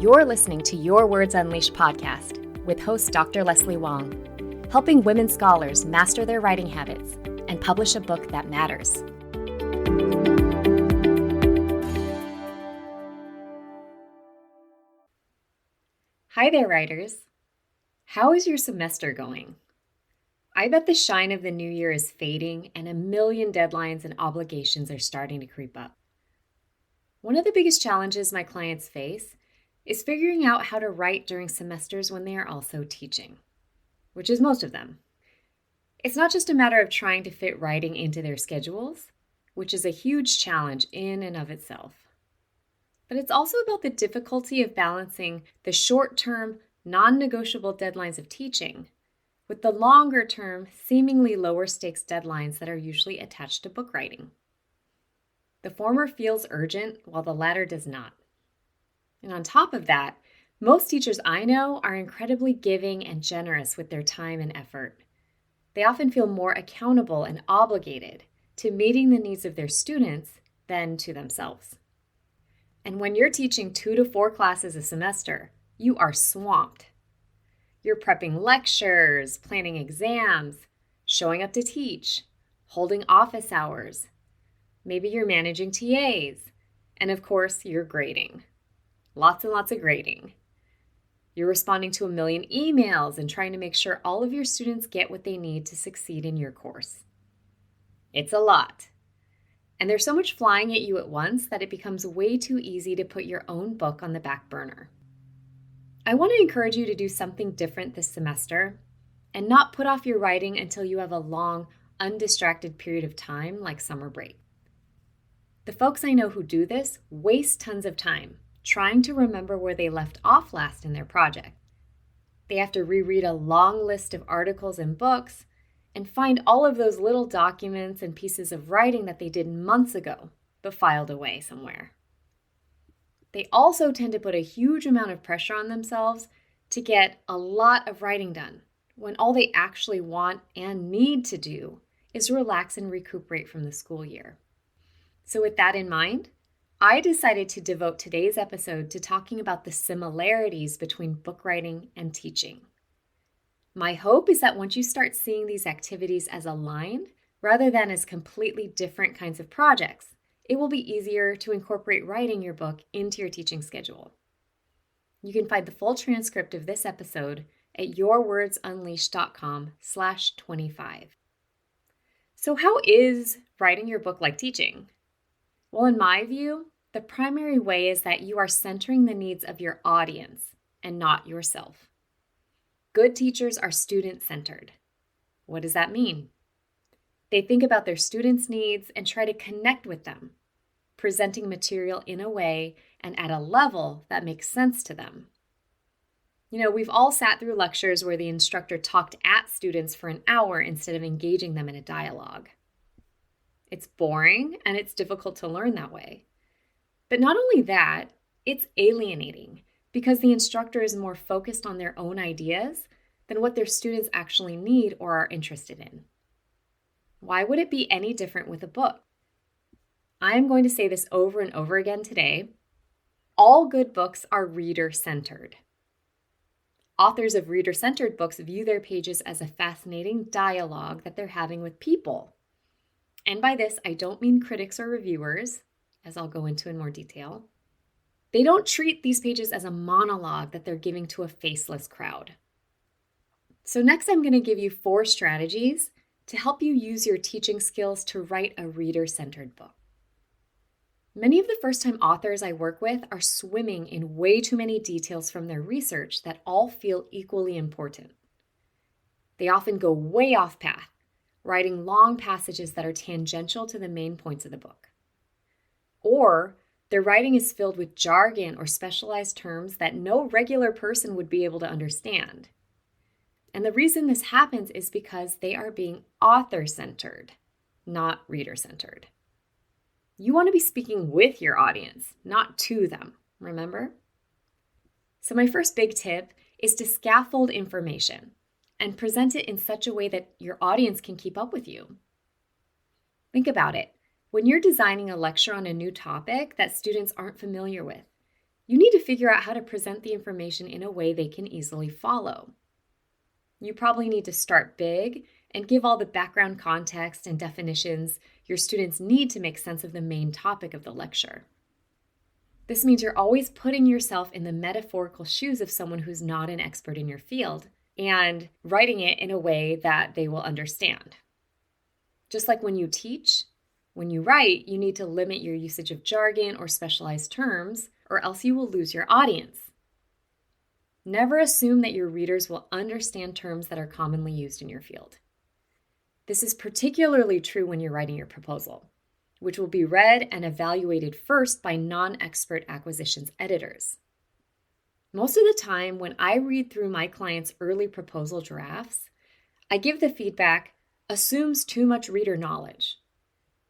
You're listening to Your Words Unleashed podcast with host Dr. Leslie Wong, helping women scholars master their writing habits and publish a book that matters. Hi there, writers. How is your semester going? I bet the shine of the new year is fading and a million deadlines and obligations are starting to creep up. One of the biggest challenges my clients face is figuring out how to write during semesters when they are also teaching, which is most of them. It's not just a matter of trying to fit writing into their schedules, which is a huge challenge in and of itself. But it's also about the difficulty of balancing the short-term, non-negotiable deadlines of teaching with the longer-term, seemingly lower-stakes deadlines that are usually attached to book writing. The former feels urgent, while the latter does not. And on top of that, most teachers I know are incredibly giving and generous with their time and effort. They often feel more accountable and obligated to meeting the needs of their students than to themselves. And when you're teaching 2 to 4 classes a semester, you are swamped. You're prepping lectures, planning exams, showing up to teach, holding office hours. Maybe you're managing TAs, and of course, you're grading. Lots and lots of grading. You're responding to a million emails and trying to make sure all of your students get what they need to succeed in your course. It's a lot. And there's so much flying at you at once that it becomes way too easy to put your own book on the back burner. I want to encourage you to do something different this semester and not put off your writing until you have a long, undistracted period of time like summer break. The folks I know who do this waste tons of time trying to remember where they left off last in their project. They have to reread a long list of articles and books and find all of those little documents and pieces of writing that they did months ago, but filed away somewhere. They also tend to put a huge amount of pressure on themselves to get a lot of writing done, when all they actually want and need to do is relax and recuperate from the school year. So with that in mind, I decided to devote today's episode to talking about the similarities between book writing and teaching. My hope is that once you start seeing these activities as aligned, rather than as completely different kinds of projects, it will be easier to incorporate writing your book into your teaching schedule. You can find the full transcript of this episode at yourwordsunleashed.com/25. So how is writing your book like teaching? Well, in my view, the primary way is that you are centering the needs of your audience and not yourself. Good teachers are student-centered. What does that mean? They think about their students' needs and try to connect with them, presenting material in a way and at a level that makes sense to them. You know, we've all sat through lectures where the instructor talked at students for an hour instead of engaging them in a dialogue. It's boring and it's difficult to learn that way. But not only that, it's alienating because the instructor is more focused on their own ideas than what their students actually need or are interested in. Why would it be any different with a book? I am going to say this over and over again today. All good books are reader-centered. Authors of reader-centered books view their pages as a fascinating dialogue that they're having with people. And by this, I don't mean critics or reviewers, as I'll go into in more detail. They don't treat these pages as a monologue that they're giving to a faceless crowd. So next, I'm going to give you 4 strategies to help you use your teaching skills to write a reader-centered book. Many of the first-time authors I work with are swimming in way too many details from their research that all feel equally important. They often go way off path, writing long passages that are tangential to the main points of the book. Or their writing is filled with jargon or specialized terms that no regular person would be able to understand. And the reason this happens is because they are being author-centered, not reader-centered. You want to be speaking with your audience, not to them, remember? So my first big tip is to scaffold information and present it in such a way that your audience can keep up with you. Think about it. When you're designing a lecture on a new topic that students aren't familiar with, you need to figure out how to present the information in a way they can easily follow. You probably need to start big and give all the background context and definitions your students need to make sense of the main topic of the lecture. This means you're always putting yourself in the metaphorical shoes of someone who's not an expert in your field and writing it in a way that they will understand. Just like when you teach, when you write, you need to limit your usage of jargon or specialized terms, or else you will lose your audience. Never assume that your readers will understand terms that are commonly used in your field. This is particularly true when you're writing your proposal, which will be read and evaluated first by non-expert acquisitions editors. Most of the time, when I read through my clients' early proposal drafts, I give the feedback, assumes too much reader knowledge,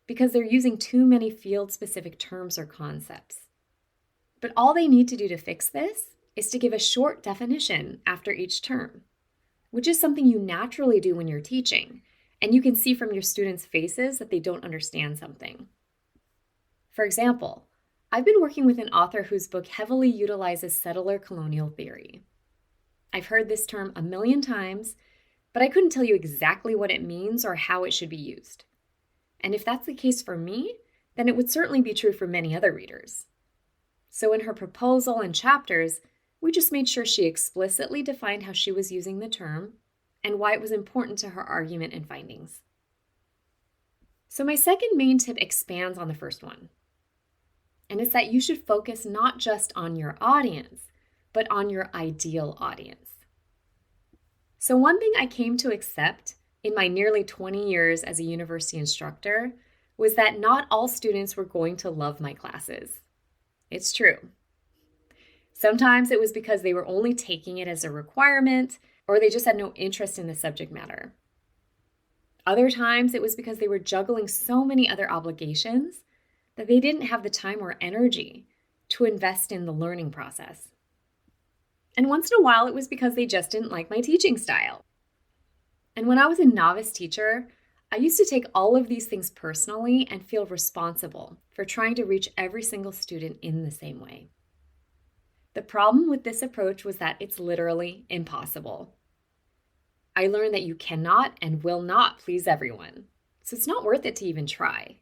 because they're using too many field-specific terms or concepts. But all they need to do to fix this is to give a short definition after each term, which is something you naturally do when you're teaching, and you can see from your students' faces that they don't understand something. For example, I've been working with an author whose book heavily utilizes settler colonial theory. I've heard this term a million times, but I couldn't tell you exactly what it means or how it should be used. And if that's the case for me, then it would certainly be true for many other readers. So in her proposal and chapters, we just made sure she explicitly defined how she was using the term and why it was important to her argument and findings. So my second main tip expands on the first one. And it's that you should focus not just on your audience, but on your ideal audience. So one thing I came to accept in my nearly 20 years as a university instructor was that not all students were going to love my classes. It's true. Sometimes it was because they were only taking it as a requirement, or they just had no interest in the subject matter. Other times it was because they were juggling so many other obligations that they didn't have the time or energy to invest in the learning process. And once in a while, it was because they just didn't like my teaching style. And when I was a novice teacher, I used to take all of these things personally and feel responsible for trying to reach every single student in the same way. The problem with this approach was that it's literally impossible. I learned that you cannot and will not please everyone, so it's not worth it to even try.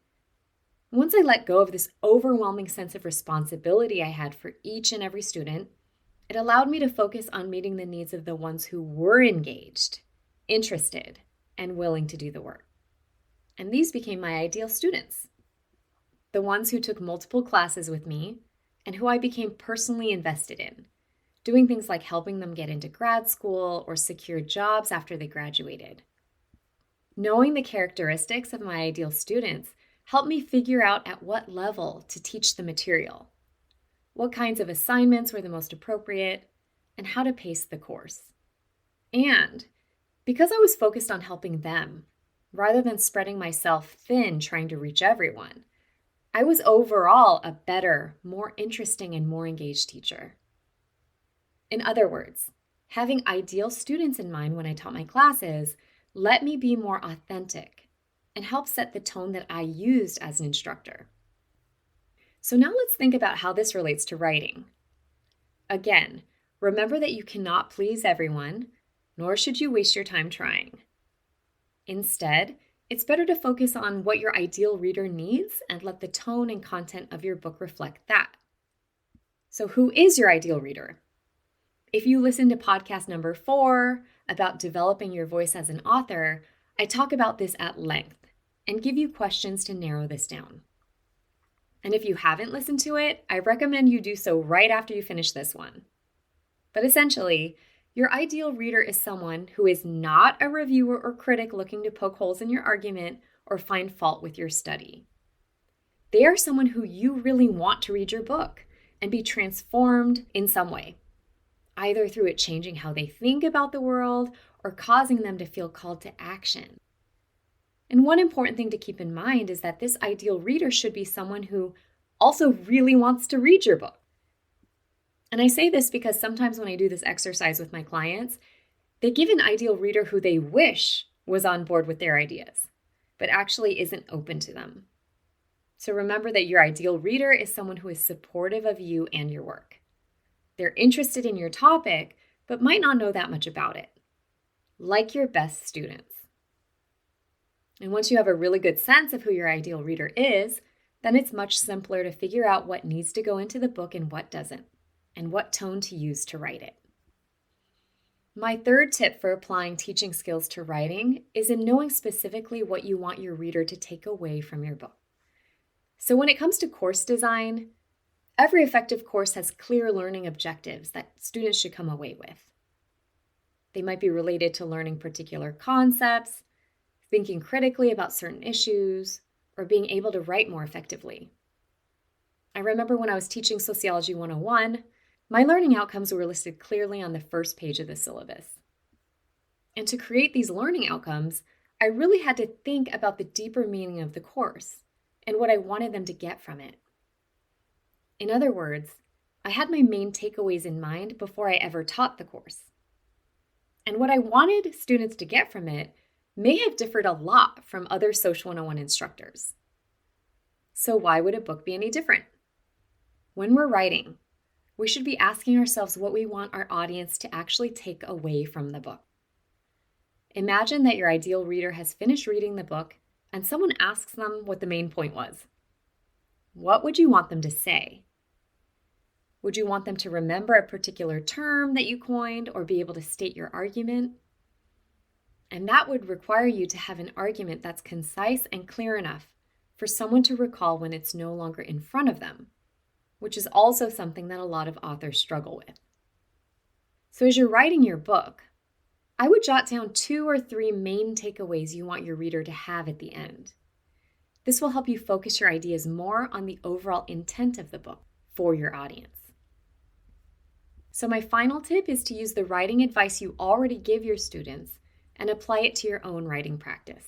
Once I let go of this overwhelming sense of responsibility I had for each and every student, it allowed me to focus on meeting the needs of the ones who were engaged, interested, and willing to do the work. And these became my ideal students. The ones who took multiple classes with me and who I became personally invested in, doing things like helping them get into grad school or secure jobs after they graduated. Knowing the characteristics of my ideal students helped me figure out at what level to teach the material, what kinds of assignments were the most appropriate, and how to pace the course. And because I was focused on helping them, rather than spreading myself thin trying to reach everyone, I was overall a better, more interesting, and more engaged teacher. In other words, having ideal students in mind when I taught my classes let me be more authentic and help set the tone that I used as an instructor. So now let's think about how this relates to writing. Again, remember that you cannot please everyone, nor should you waste your time trying. Instead, it's better to focus on what your ideal reader needs and let the tone and content of your book reflect that. So who is your ideal reader? If you listen to podcast number 4 about developing your voice as an author, I talk about this at length and give you questions to narrow this down. And if you haven't listened to it, I recommend you do so right after you finish this one. But essentially, your ideal reader is someone who is not a reviewer or critic looking to poke holes in your argument or find fault with your study. They are someone who you really want to read your book and be transformed in some way, either through it changing how they think about the world or causing them to feel called to action. And one important thing to keep in mind is that this ideal reader should be someone who also really wants to read your book. And I say this because sometimes when I do this exercise with my clients, they give an ideal reader who they wish was on board with their ideas, but actually isn't open to them. So remember that your ideal reader is someone who is supportive of you and your work. They're interested in your topic, but might not know that much about it. Like your best students. And once you have a really good sense of who your ideal reader is, then it's much simpler to figure out what needs to go into the book and what doesn't, and what tone to use to write it. My third tip for applying teaching skills to writing is in knowing specifically what you want your reader to take away from your book. So when it comes to course design, every effective course has clear learning objectives that students should come away with. They might be related to learning particular concepts, thinking critically about certain issues, or being able to write more effectively. I remember when I was teaching Sociology 101, my learning outcomes were listed clearly on the first page of the syllabus. And to create these learning outcomes, I really had to think about the deeper meaning of the course and what I wanted them to get from it. In other words, I had my main takeaways in mind before I ever taught the course. And what I wanted students to get from it may have differed a lot from other Social 101 instructors. So why would a book be any different? When we're writing, we should be asking ourselves what we want our audience to actually take away from the book. Imagine that your ideal reader has finished reading the book and someone asks them what the main point was. What would you want them to say? Would you want them to remember a particular term that you coined or be able to state your argument? And that would require you to have an argument that's concise and clear enough for someone to recall when it's no longer in front of them, which is also something that a lot of authors struggle with. So as you're writing your book, I would jot down 2 or 3 main takeaways you want your reader to have at the end. This will help you focus your ideas more on the overall intent of the book for your audience. So my final tip is to use the writing advice you already give your students and apply it to your own writing practice.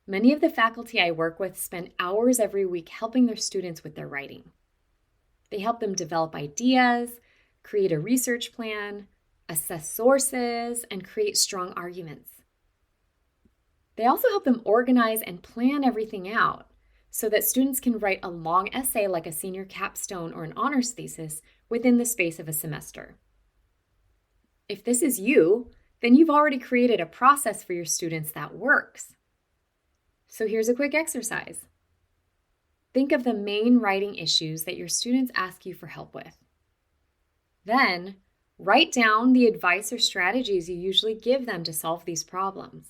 Many of the faculty I work with spend hours every week helping their students with their writing. They help them develop ideas, create a research plan, assess sources, and create strong arguments. They also help them organize and plan everything out so that students can write a long essay like a senior capstone or an honors thesis within the space of a semester. If this is you, then you've already created a process for your students that works. So here's a quick exercise. Think of the main writing issues that your students ask you for help with. Then, write down the advice or strategies you usually give them to solve these problems.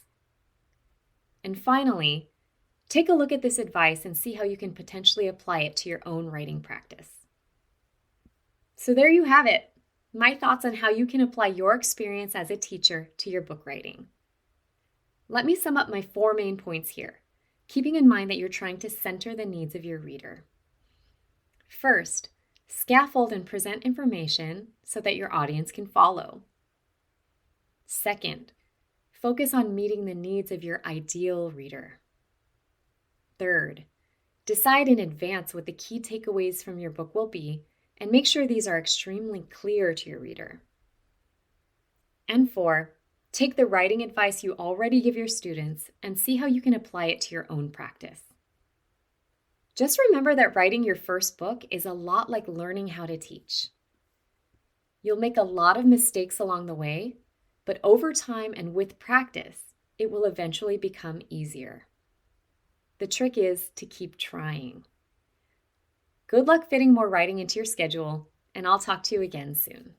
And finally, take a look at this advice and see how you can potentially apply it to your own writing practice. So there you have it. My thoughts on how you can apply your experience as a teacher to your book writing. Let me sum up my 4 main points here, keeping in mind that you're trying to center the needs of your reader. First, scaffold and present information so that your audience can follow. Second, focus on meeting the needs of your ideal reader. Third, decide in advance what the key takeaways from your book will be and make sure these are extremely clear to your reader. And 4, take the writing advice you already give your students and see how you can apply it to your own practice. Just remember that writing your first book is a lot like learning how to teach. You'll make a lot of mistakes along the way, but over time and with practice, it will eventually become easier. The trick is to keep trying. Good luck fitting more writing into your schedule, and I'll talk to you again soon.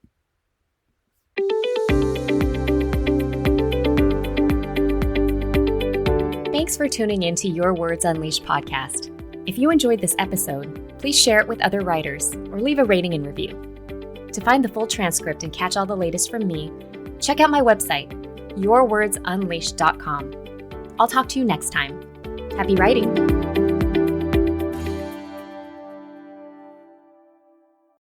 Thanks for tuning in to Your Words Unleashed podcast. If you enjoyed this episode, please share it with other writers or leave a rating and review. To find the full transcript and catch all the latest from me, check out my website, yourwordsunleashed.com. I'll talk to you next time. Happy writing!